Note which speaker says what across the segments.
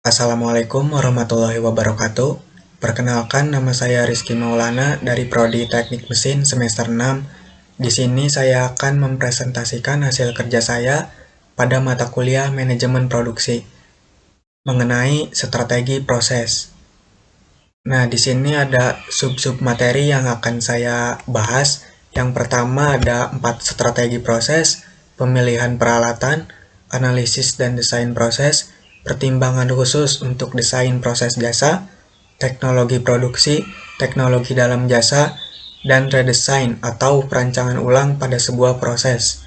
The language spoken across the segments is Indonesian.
Speaker 1: Assalamualaikum warahmatullahi wabarakatuh. Perkenalkan, nama saya Rizky Maulana dari Prodi Teknik Mesin semester 6. Di sini saya akan mempresentasikan hasil kerja saya pada mata kuliah Manajemen Produksi mengenai strategi proses. Nah, di sini ada sub-sub materi yang akan saya bahas. Yang pertama ada 4 strategi proses, pemilihan peralatan, analisis dan desain proses, pertimbangan khusus untuk desain proses jasa, teknologi produksi, teknologi dalam jasa, dan redesign atau perancangan ulang pada sebuah proses.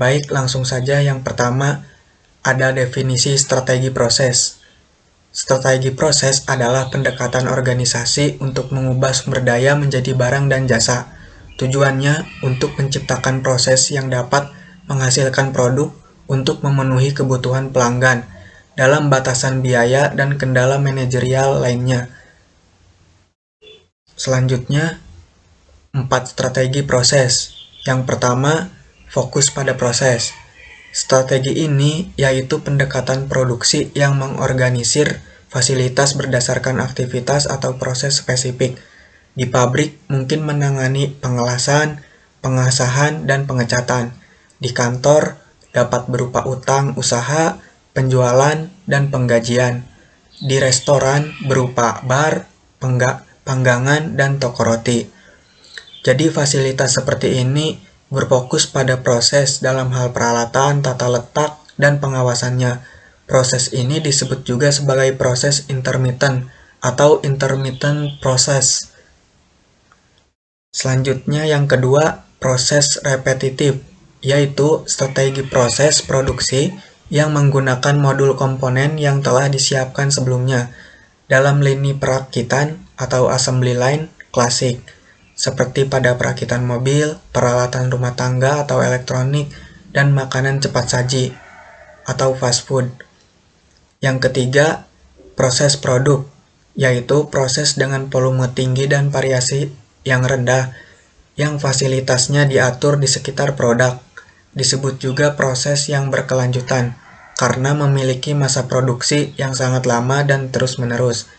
Speaker 1: Baik, langsung saja yang pertama ada definisi strategi proses. Strategi proses adalah pendekatan organisasi untuk mengubah sumber daya menjadi barang dan jasa. Tujuannya untuk menciptakan proses yang dapat menghasilkan produk untuk memenuhi kebutuhan pelanggan dalam batasan biaya dan kendala manajerial lainnya. Selanjutnya, 4 strategi proses. Yang pertama, fokus pada proses. Strategi ini yaitu pendekatan produksi yang mengorganisir fasilitas berdasarkan aktivitas atau proses spesifik. Di pabrik mungkin menangani pengelasan, pengasahan, dan pengecatan. Di kantor dapat berupa utang usaha, penjualan, dan penggajian. Di restoran berupa bar, panggangan, dan toko roti. Jadi fasilitas seperti ini berfokus pada proses dalam hal peralatan, tata letak, dan pengawasannya. Proses ini disebut juga sebagai proses intermittent atau intermittent process. Selanjutnya yang kedua, proses repetitif, yaitu strategi proses produksi yang menggunakan modul komponen yang telah disiapkan sebelumnya dalam lini perakitan atau assembly line klasik, seperti pada perakitan mobil, peralatan rumah tangga atau elektronik, dan makanan cepat saji atau fast food. Yang ketiga, proses produk, yaitu proses dengan volume tinggi dan variasi yang rendah, yang fasilitasnya diatur di sekitar produk. Disebut juga proses yang berkelanjutan, karena memiliki masa produksi yang sangat lama dan terus-menerus.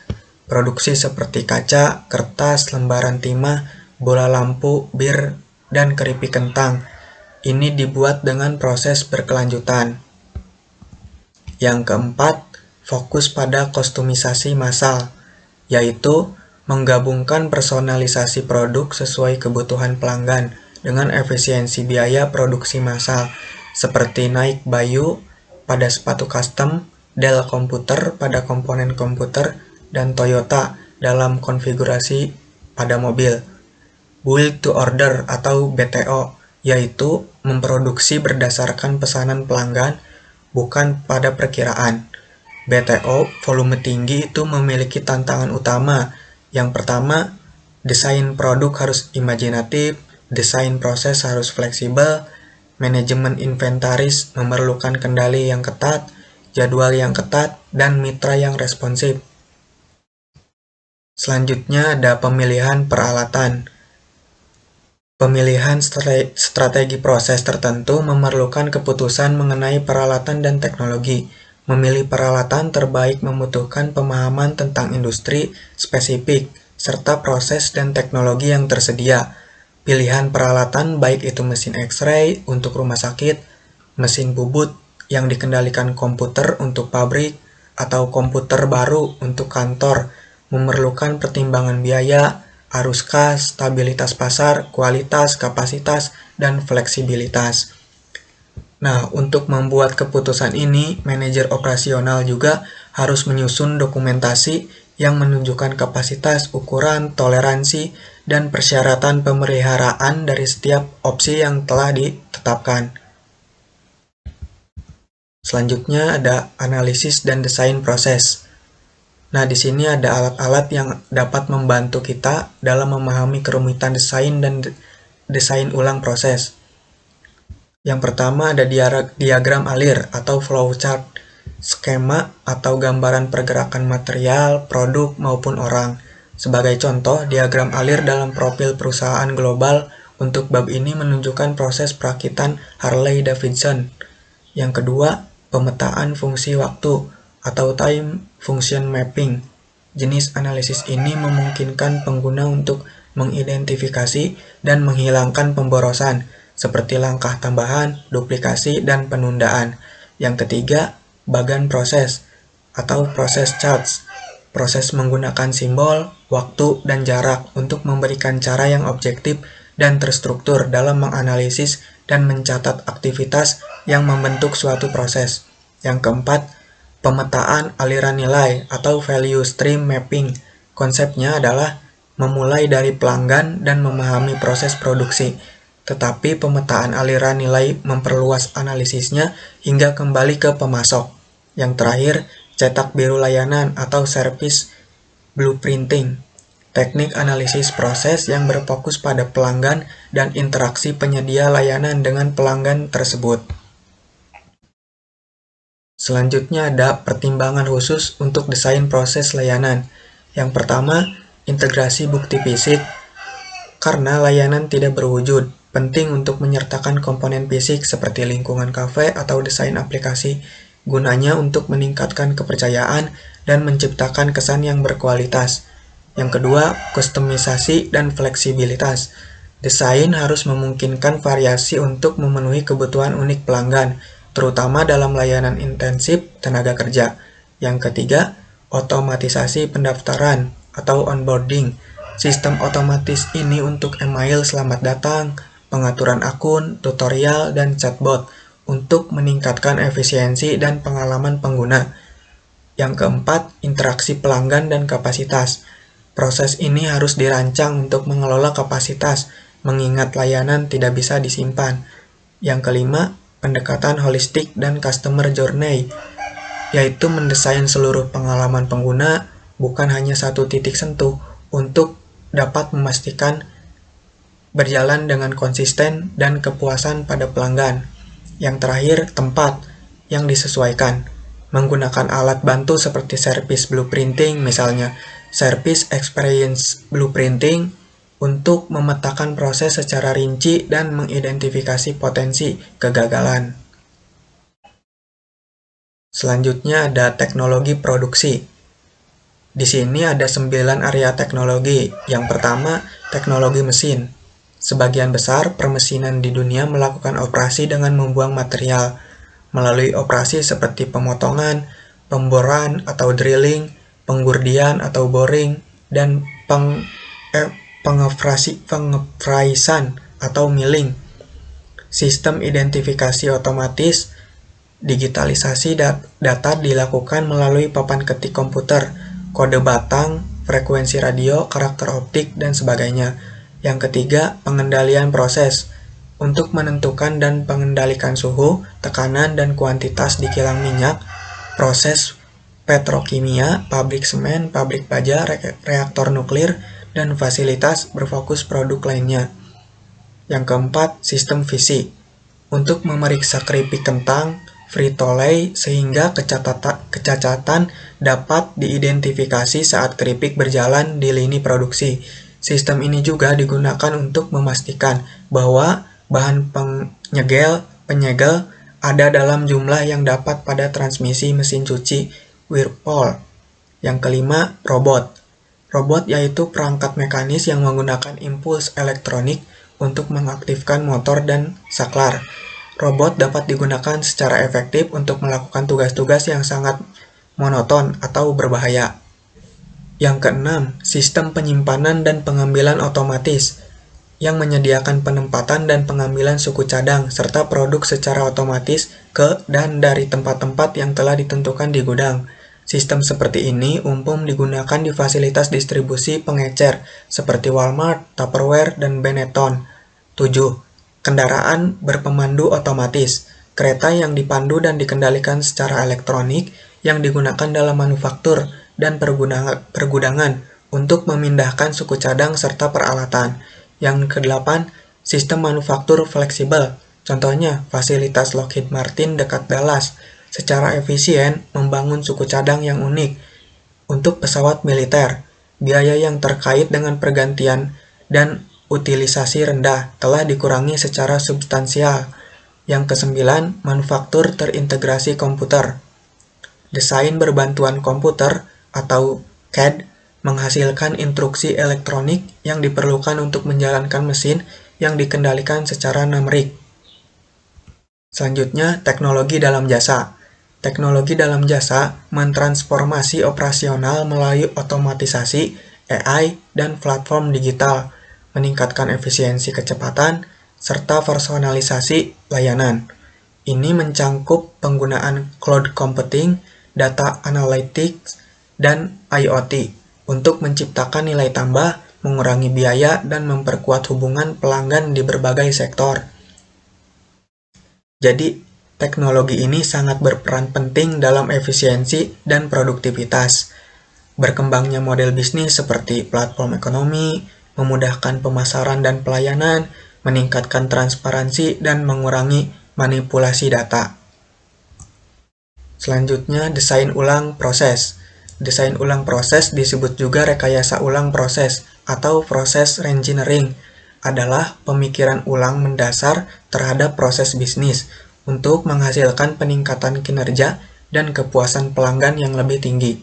Speaker 1: Produksi seperti kaca, kertas, lembaran timah, bola lampu, bir, dan keripik kentang. Ini dibuat dengan proses berkelanjutan. Yang keempat, fokus pada kostumisasi massal, yaitu menggabungkan personalisasi produk sesuai kebutuhan pelanggan dengan efisiensi biaya produksi massal, seperti Nike Bayu pada sepatu custom, Dell komputer pada komponen komputer, dan Toyota dalam konfigurasi pada mobil. Build to order atau BTO, yaitu memproduksi berdasarkan pesanan pelanggan, bukan pada perkiraan. BTO volume tinggi itu memiliki tantangan utama. Yang pertama, desain produk harus imajinatif, desain proses harus fleksibel, manajemen inventaris memerlukan kendali yang ketat, jadwal yang ketat, dan mitra yang responsif. Selanjutnya ada pemilihan peralatan. Pemilihan strategi proses tertentu memerlukan keputusan mengenai peralatan dan teknologi. Memilih peralatan terbaik membutuhkan pemahaman tentang industri spesifik, serta proses dan teknologi yang tersedia. Pilihan peralatan baik itu mesin X-ray untuk rumah sakit, mesin bubut yang dikendalikan komputer untuk pabrik, atau komputer baru untuk kantor, memerlukan pertimbangan biaya, arus kas, stabilitas pasar, kualitas, kapasitas, dan fleksibilitas. Nah, untuk membuat keputusan ini, manajer operasional juga harus menyusun dokumentasi yang menunjukkan kapasitas, ukuran, toleransi, dan persyaratan pemeliharaan dari setiap opsi yang telah ditetapkan. Selanjutnya ada analisis dan desain proses. Nah, di sini ada alat-alat yang dapat membantu kita dalam memahami kerumitan desain dan desain ulang proses. Yang pertama ada diagram alir atau flowchart, skema atau gambaran pergerakan material, produk, maupun orang. Sebagai contoh, diagram alir dalam profil perusahaan global untuk bab ini menunjukkan proses perakitan Harley Davidson. Yang kedua, pemetaan fungsi waktu atau Time Function Mapping. Jenis analisis ini memungkinkan pengguna untuk mengidentifikasi dan menghilangkan pemborosan, seperti langkah tambahan, duplikasi, dan penundaan. Yang ketiga, bagan proses atau process charts. Proses menggunakan simbol, waktu, dan jarak untuk memberikan cara yang objektif dan terstruktur dalam menganalisis dan mencatat aktivitas yang membentuk suatu proses. Yang keempat, pemetaan aliran nilai atau value stream mapping. Konsepnya adalah memulai dari pelanggan dan memahami proses produksi, tetapi pemetaan aliran nilai memperluas analisisnya hingga kembali ke pemasok. Yang terakhir, cetak biru layanan atau service blueprinting. Teknik analisis proses yang berfokus pada pelanggan dan interaksi penyedia layanan dengan pelanggan tersebut. Selanjutnya ada pertimbangan khusus untuk desain proses layanan. Yang pertama, integrasi bukti fisik. Karena layanan tidak berwujud, penting untuk menyertakan komponen fisik seperti lingkungan kafe atau desain aplikasi, gunanya untuk meningkatkan kepercayaan dan menciptakan kesan yang berkualitas. Yang kedua, kustomisasi dan fleksibilitas. Desain harus memungkinkan variasi untuk memenuhi kebutuhan unik pelanggan, terutama dalam layanan intensif tenaga kerja. Yang ketiga, otomatisasi pendaftaran atau onboarding. Sistem otomatis ini untuk email selamat datang, pengaturan akun, tutorial, dan chatbot untuk meningkatkan efisiensi dan pengalaman pengguna. Yang keempat, interaksi pelanggan dan kapasitas. Proses ini harus dirancang untuk mengelola kapasitas, mengingat layanan tidak bisa disimpan. Yang kelima, pendekatan holistik dan customer journey, yaitu mendesain seluruh pengalaman pengguna, bukan hanya satu titik sentuh, untuk dapat memastikan berjalan dengan konsisten dan kepuasan pada pelanggan. Yang terakhir, tempat yang disesuaikan. Menggunakan alat bantu seperti service blueprinting, misalnya service experience blueprinting, untuk memetakan proses secara rinci dan mengidentifikasi potensi kegagalan. Selanjutnya ada teknologi produksi. Di sini ada 9 area teknologi. Yang pertama, teknologi mesin. Sebagian besar permesinan di dunia melakukan operasi dengan membuang material melalui operasi seperti pemotongan, pemboran atau drilling, penggurdian atau boring, dan pengefraisan atau milling. Sistem identifikasi otomatis, digitalisasi data dilakukan melalui papan ketik komputer, kode batang, frekuensi radio, karakter optik, dan sebagainya. Yang ketiga, pengendalian proses. Untuk menentukan dan mengendalikan suhu, tekanan, dan kuantitas di kilang minyak, proses petrokimia, pabrik semen, pabrik baja, reaktor nuklir, dan fasilitas berfokus produk lainnya. Yang keempat, sistem visi. Untuk memeriksa keripik kentang, Frito-Lay, sehingga kecacatan dapat diidentifikasi saat keripik berjalan di lini produksi. Sistem ini juga digunakan untuk memastikan bahwa bahan penyegel ada dalam jumlah yang dapat pada transmisi mesin cuci Whirlpool. Yang kelima, robot. Robot yaitu perangkat mekanis yang menggunakan impuls elektronik untuk mengaktifkan motor dan saklar. Robot dapat digunakan secara efektif untuk melakukan tugas-tugas yang sangat monoton atau berbahaya. Yang keenam, sistem penyimpanan dan pengambilan otomatis yang menyediakan penempatan dan pengambilan suku cadang serta produk secara otomatis ke dan dari tempat-tempat yang telah ditentukan di gudang. Sistem seperti ini umum digunakan di fasilitas distribusi pengecer seperti Walmart, Tupperware, dan Benetton. 7. Kendaraan berpemandu otomatis. Kereta yang dipandu dan dikendalikan secara elektronik yang digunakan dalam manufaktur dan pergudangan untuk memindahkan suku cadang serta peralatan. Yang ke-8, sistem manufaktur fleksibel. Contohnya, fasilitas Lockheed Martin dekat Dallas secara efisien membangun suku cadang yang unik untuk pesawat militer. Biaya yang terkait dengan pergantian dan utilisasi rendah telah dikurangi secara substansial. Yang ke-9, manufaktur terintegrasi komputer. Desain berbantuan komputer atau CAD menghasilkan instruksi elektronik yang diperlukan untuk menjalankan mesin yang dikendalikan secara numerik. Selanjutnya, teknologi dalam jasa. Teknologi dalam jasa mentransformasi operasional melalui otomatisasi, AI, dan platform digital, meningkatkan efisiensi kecepatan, serta personalisasi layanan. Ini mencangkup penggunaan cloud computing, data analytics, dan IoT untuk menciptakan nilai tambah, mengurangi biaya, dan memperkuat hubungan pelanggan di berbagai sektor. Jadi, teknologi ini sangat berperan penting dalam efisiensi dan produktivitas. Berkembangnya model bisnis seperti platform ekonomi, memudahkan pemasaran dan pelayanan, meningkatkan transparansi, dan mengurangi manipulasi data. Selanjutnya, desain ulang proses. Desain ulang proses disebut juga rekayasa ulang proses atau proses reengineering, adalah pemikiran ulang mendasar terhadap proses bisnis untuk menghasilkan peningkatan kinerja dan kepuasan pelanggan yang lebih tinggi.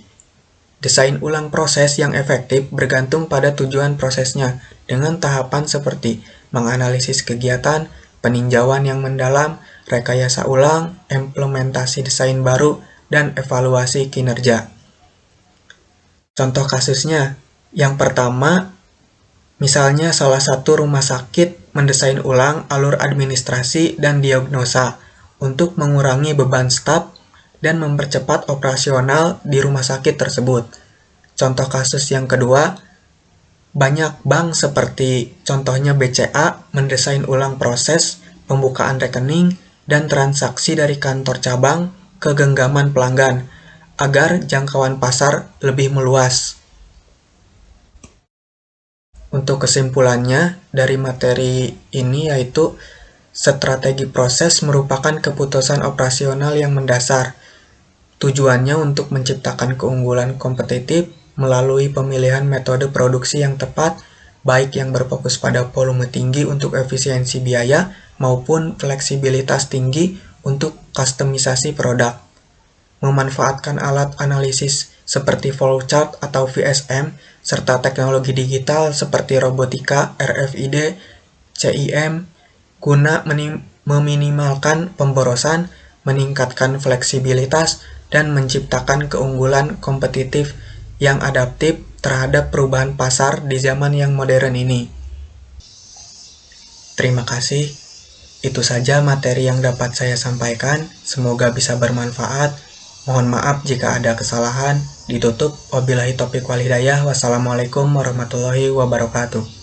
Speaker 1: Desain ulang proses yang efektif bergantung pada tujuan prosesnya dengan tahapan seperti menganalisis kegiatan, peninjauan yang mendalam, rekayasa ulang, implementasi desain baru, dan evaluasi kinerja. Contoh kasusnya, yang pertama, misalnya salah satu rumah sakit mendesain ulang alur administrasi dan diagnosa untuk mengurangi beban staf dan mempercepat operasional di rumah sakit tersebut. Contoh kasus yang kedua, banyak bank seperti contohnya BCA mendesain ulang proses pembukaan rekening dan transaksi dari kantor cabang ke genggaman pelanggan agar jangkauan pasar lebih meluas. Untuk kesimpulannya dari materi ini yaitu strategi proses merupakan keputusan operasional yang mendasar. Tujuannya untuk menciptakan keunggulan kompetitif melalui pemilihan metode produksi yang tepat, baik yang berfokus pada volume tinggi untuk efisiensi biaya maupun fleksibilitas tinggi untuk kustomisasi produk. Memanfaatkan alat analisis seperti flowchart atau VSM, serta teknologi digital seperti robotika, RFID, CIM, guna meminimalkan pemborosan, meningkatkan fleksibilitas, dan menciptakan keunggulan kompetitif yang adaptif terhadap perubahan pasar di zaman yang modern ini. Terima kasih. Itu saja materi yang dapat saya sampaikan. Semoga bisa bermanfaat. Mohon maaf jika ada kesalahan. Ditutup. Wabillahi taufiq wal hidayah. Wassalamualaikum warahmatullahi wabarakatuh.